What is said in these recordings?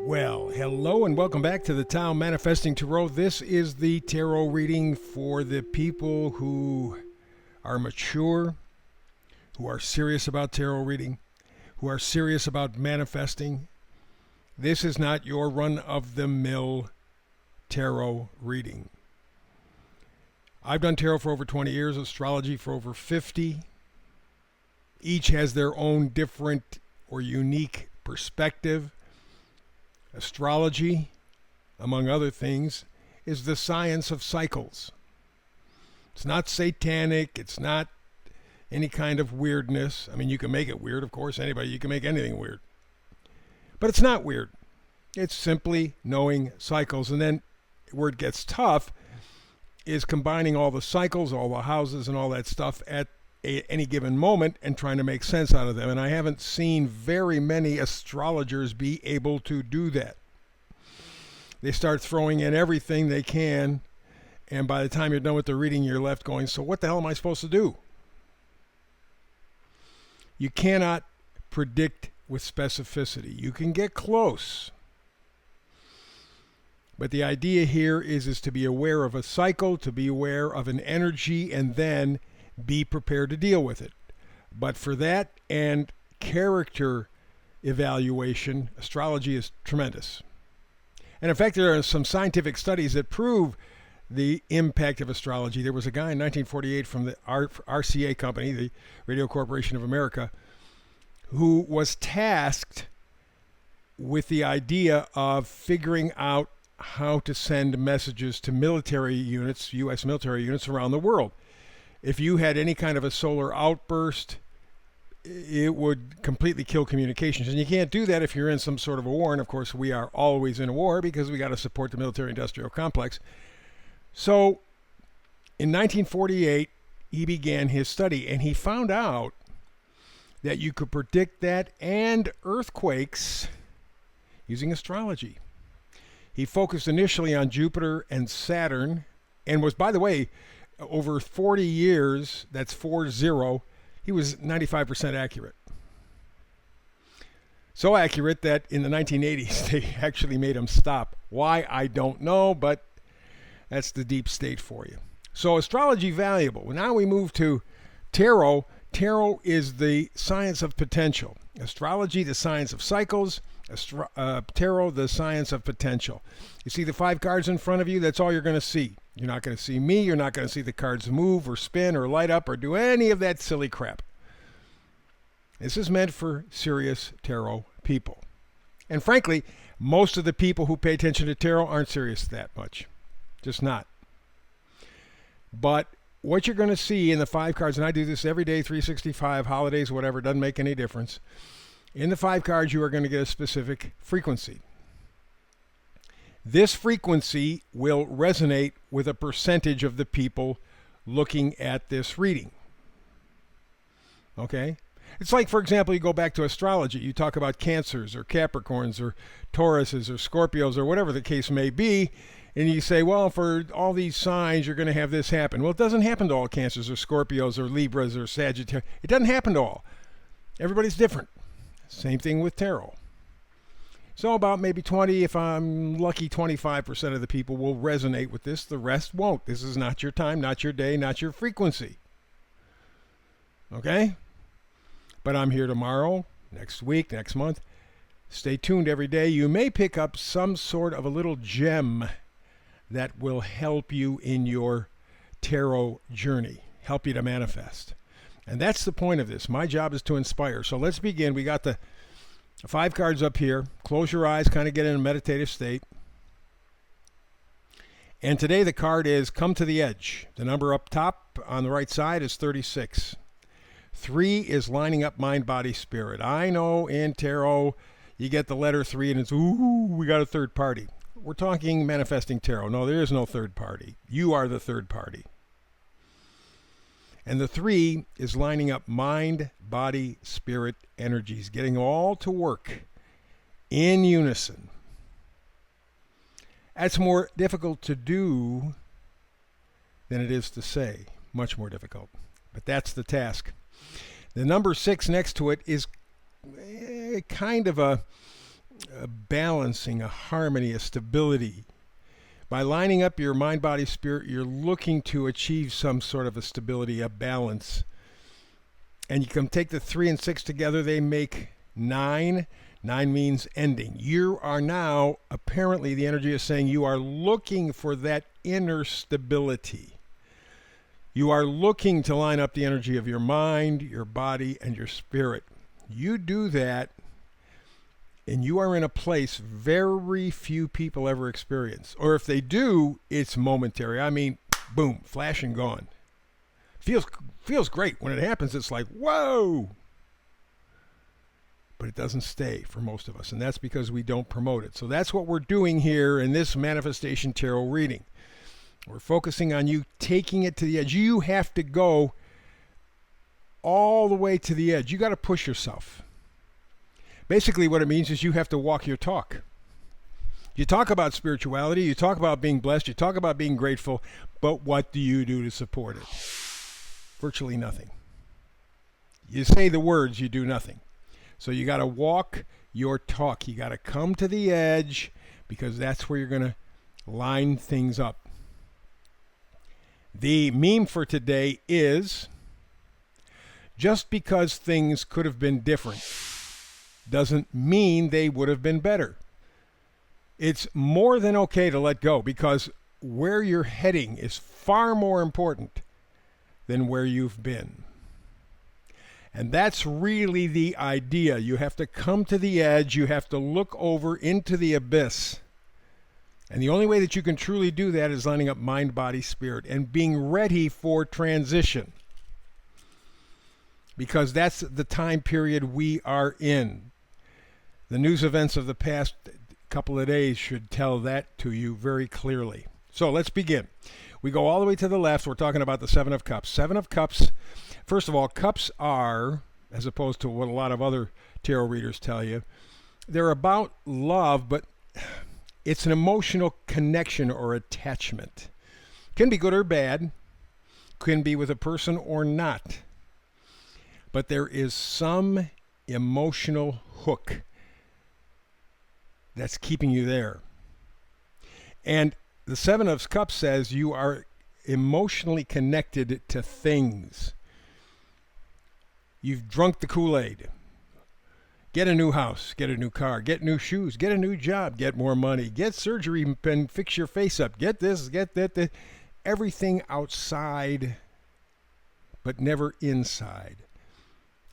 Well, hello and welcome back to the Tao Manifesting Tarot. This is the tarot reading for the people who are mature, who are serious about tarot reading, who are serious about manifesting. This is not your run-of-the-mill tarot reading. I've done tarot for over 20 years, astrology for over 50. Each has their own different or unique perspective. Astrology, among other things, is the science of cycles. It's not satanic. It's not any kind of weirdness. I mean, you can make it weird, of course. You can make anything weird. But it's not weird. It's simply knowing cycles. And then where it gets tough is combining all the cycles, all the houses, and all that stuff at any given moment and trying to make sense out of them. And I haven't seen very many astrologers be able to do that. They start throwing in everything they can, and by the time you're done with the reading, you're left going, so what the hell am I supposed to do? You cannot predict with specificity. You can get close. But the idea here is to be aware of a cycle, to be aware of an energy, and then be prepared to deal with it. But for that and character evaluation, astrology is tremendous. And in fact, there are some scientific studies that prove the impact of astrology. There was a guy in 1948 from the RCA company, the Radio Corporation of America, who was tasked with the idea of figuring out how to send messages to military units, U.S. military units around the world. If you had any kind of a solar outburst, it would completely kill communications. And you can't do that if you're in some sort of a war. And of course, we are always in a war because we got to support the military-industrial complex. So in 1948, he began his study, and he found out that you could predict that and earthquakes using astrology. He focused initially on Jupiter and Saturn and was, by the way, over 40 years, that's 40, he was 95% accurate. So accurate that in the 1980s, they actually made him stop. Why, I don't know, but that's the deep state for you. So astrology valuable. Now we move to tarot. Tarot is the science of potential. Astrology, the science of cycles. Tarot, the science of potential. You see the 5 cards in front of you? That's all you're going to see. You're not going to see me. You're not going to see the cards move or spin or light up or do any of that silly crap. This is meant for serious tarot people. And frankly, most of the people who pay attention to tarot aren't serious that much. Just not. But what you're going to see in the 5 cards, and I do this every day, 365, holidays, whatever, doesn't make any difference. In the 5 cards, you are going to get a specific frequency. This frequency will resonate with a percentage of the people looking at this reading. Okay? It's like, for example, you go back to astrology. You talk about Cancers or Capricorns or Tauruses or Scorpios or whatever the case may be, and you say, well, for all these signs, you're going to have this happen. Well, it doesn't happen to all Cancers or Scorpios or Libras or Sagittarius. It doesn't happen to all. Everybody's different. Same thing with tarot. So about maybe 20, if I'm lucky, 25% of the people will resonate with this. The rest won't. This is not your time, not your day, not your frequency. Okay? But I'm here tomorrow, next week, next month. Stay tuned every day. You may pick up some sort of a little gem that will help you in your tarot journey, help you to manifest. And that's the point of this. My job is to inspire. So let's begin. We got the 5 cards up here. Close your eyes, kind of get in a meditative state. And today the card is Come to the Edge. The number up top on the right side is 36. 3 is lining up mind, body, spirit. I know in tarot you get the letter 3 and it's, ooh, we got a third party. We're talking manifesting tarot. No, there is no third party. You are the third party. And the 3 is lining up mind, body, spirit energies, getting all to work in unison. That's more difficult to do than it is to say. Much more difficult. But that's the task. The number 6 next to it is kind of a a balancing, a harmony, a stability. By lining up your mind, body, spirit, you're looking to achieve some sort of a stability, a balance. And you can take the 3 and 6 together, they make 9. 9 means ending. You are now, apparently the energy is saying you are looking for that inner stability. You are looking to line up the energy of your mind, your body, and your spirit. You do that, and you are in a place very few people ever experience. Or if they do, it's momentary. I mean, boom, flash and gone. Feels great. When it happens, it's like, whoa! But it doesn't stay for most of us, and that's because we don't promote it. So that's what we're doing here in this Manifestation Tarot reading. We're focusing on you taking it to the edge. You have to go all the way to the edge. You got to push yourself. Basically, what it means is you have to walk your talk. You talk about spirituality, you talk about being blessed, you talk about being grateful, but what do you do to support it? Virtually nothing. You say the words, you do nothing. So you got to walk your talk. You got to come to the edge because that's where you're going to line things up. The meme for today is, just because things could have been different doesn't mean they would have been better. It's more than okay to let go because where you're heading is far more important than where you've been. And that's really the idea. You have to come to the edge. You have to look over into the abyss. And the only way that you can truly do that is lining up mind, body, spirit, and being ready for transition. Because that's the time period we are in. The news events of the past couple of days should tell that to you very clearly. So let's begin. We go all the way to the left. We're talking about the Seven of Cups. Seven of Cups. First of all, cups are, as opposed to what a lot of other tarot readers tell you, they're about love, but it's an emotional connection or attachment. Can be good or bad, can be with a person or not. But there is some emotional hook that's keeping you there. And the Seven of Cups says you are emotionally connected to things. You've drunk the Kool-Aid. Get a new house, get a new car, get new shoes, get a new job, get more money, get surgery and fix your face up, get this, get that. Everything outside, but never inside.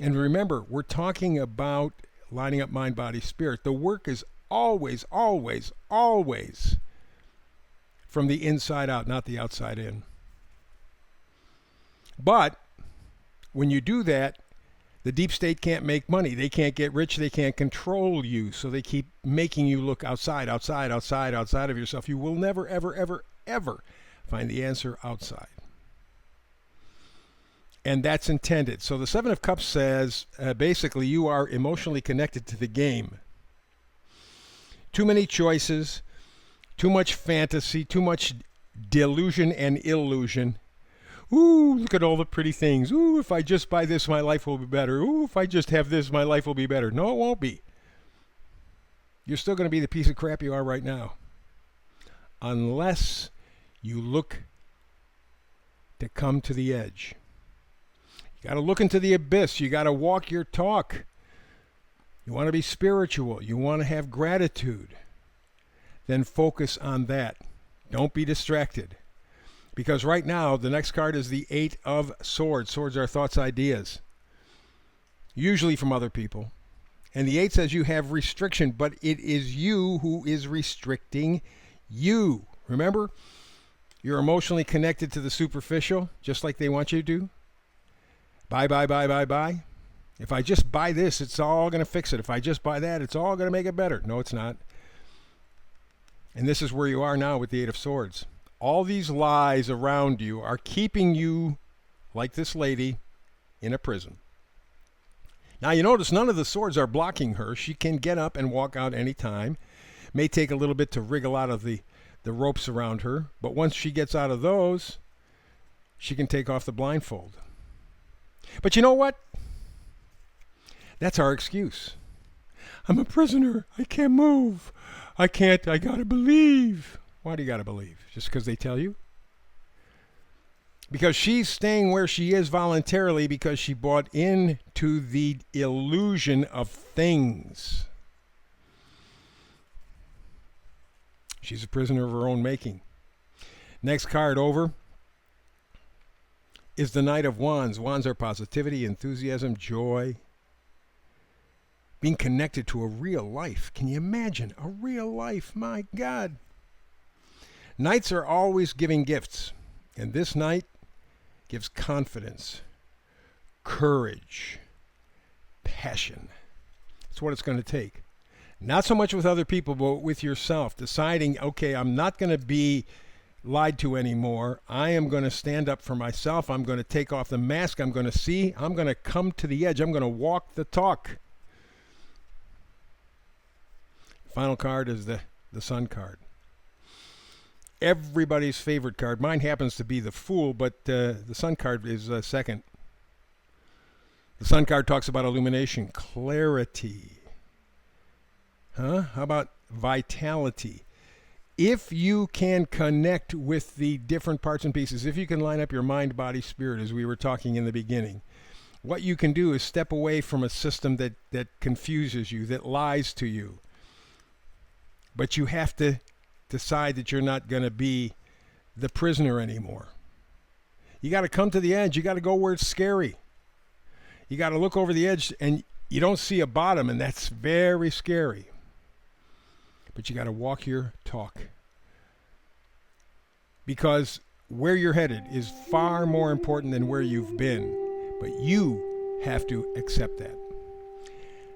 And remember, we're talking about lining up mind, body, spirit. The work is always, always, always from the inside out, not the outside in. But when you do that, the deep state can't make money. They can't get rich. They can't control you. So they keep making you look outside of yourself. You will never, ever, ever, ever find the answer outside. And that's intended. So the Seven of Cups says, basically, you are emotionally connected to the game. Too many choices, too much fantasy, too much delusion and illusion. Ooh, look at all the pretty things. Ooh, if I just buy this, my life will be better. Ooh, if I just have this, my life will be better. No, it won't be. You're still going to be the piece of crap you are right now. Unless you look to come to the edge. You got to look into the abyss. You got to walk your talk. You want to be spiritual. You want to have gratitude. Then focus on that. Don't be distracted. Because right now, the next card is the Eight of Swords. Swords are thoughts, ideas. Usually from other people. And the Eight says you have restriction, but it is you who is restricting you. Remember? You're emotionally connected to the superficial, just like they want you to. Buy, buy, buy, buy, buy. If I just buy this, it's all going to fix it. If I just buy that, it's all going to make it better. No, it's not. And this is where you are now with the Eight of Swords. All these lies around you are keeping you, like this lady, in a prison. Now you notice none of the swords are blocking her. She can get up and walk out any time. May take a little bit to wriggle out of the ropes around her, but once she gets out of those, she can take off the blindfold. But you know what? That's our excuse. I'm a prisoner. I can't move. I can't. I gotta believe. Why do you gotta believe? Just because they tell you? Because she's staying where she is voluntarily because she bought into the illusion of things. She's a prisoner of her own making. Next card over is the Knight of Wands. Wands are positivity, enthusiasm, joy. Being connected to a real life. Can you imagine? A real life. My God. Knights are always giving gifts. And this knight gives confidence, courage, passion. That's what it's going to take. Not so much with other people, but with yourself. Deciding, okay, I'm not going to be lied to anymore. I am going to stand up for myself. I'm going to take off the mask. I'm going to see. I'm going to come to the edge. I'm going to walk the talk. Final card is the Sun card. Everybody's favorite card. Mine happens to be the Fool, but the Sun card is second. The Sun card talks about illumination, clarity. How about vitality? If you can connect with the different parts and pieces, if you can line up your mind, body, spirit, as we were talking in the beginning, what you can do is step away from a system that confuses you, that lies to you. But you have to decide that you're not going to be the prisoner anymore. You got to come to the edge. You got to go where it's scary. You got to look over the edge and you don't see a bottom, and that's very scary. But you got to walk your talk. Because where you're headed is far more important than where you've been. But you have to accept that.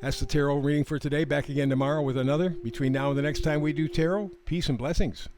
That's the tarot reading for today. Back again tomorrow with another. Between now and the next time we do tarot, peace and blessings.